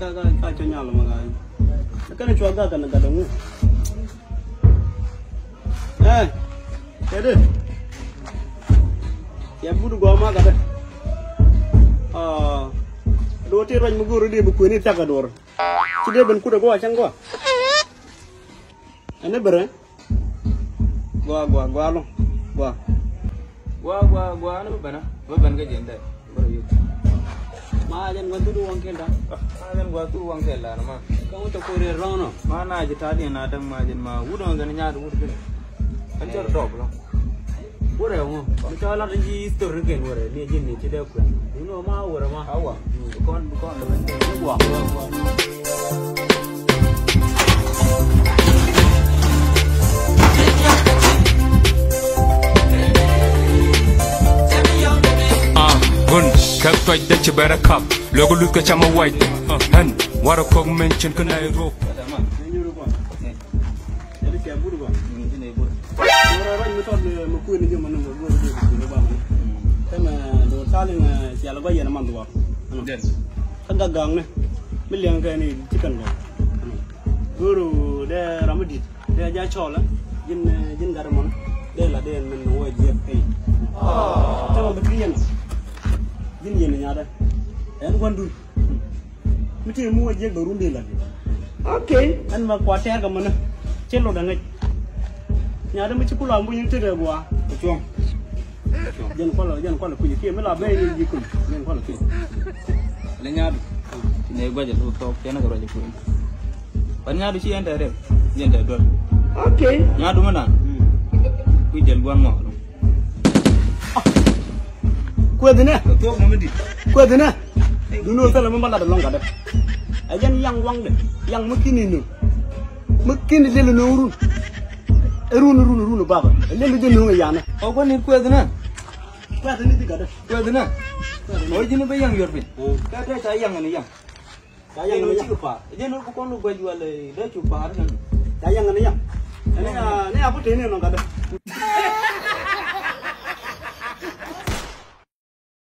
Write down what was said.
ka chonya lo maga kan chwa ga kan ga dong kede ya budu gua ma ga do ti ran muguru di bu ni taga dor ci de ben ku de gua chang gua ane bere gua lo gua ane bana ban ga jenda ma jan gua tu wang kenda ma jan gua tu wang kella na ma kamu to ko re rono ma na ji tali na dang ma jan ma wudo ga nya do wudo kan jor dog lo wore mo mi ta la ji story gen wore ni jin ni ci de ko ni no ma wore ma awa kon gua Gun kak toy da ci barakap logo lut ka chama white han wara ko mention kan ay ro jin yen nyaada en gondu miti mu wajje ba rumbe la okay an ma kwater ga mana celo da ngai nyaada mi ci kula mu yin tede gwa chong jen ko la ku yi me la be ni ji ku jen ko la ku le nyaadu ne gwaje do to kena ga roje ku ban nyaadu ci en dere jen de do okay nyaadu mana ku jel gwan mo Kuadena, kuadena, dulu saya memang ada long ada. Ajan yang wang deh, yang mungkin ini dia lu urun baba. Lelu dia nunggu ya na. Oh kau ni kuadena tiga ada. Kuadena, oh jenis apa yang yorpin? Kata saya yang ini yang. Saya yang ini cukup. Jenis bukan lu baju alay, dah cukup ada. Saya yang ini yang. Ini apa ini nong ada.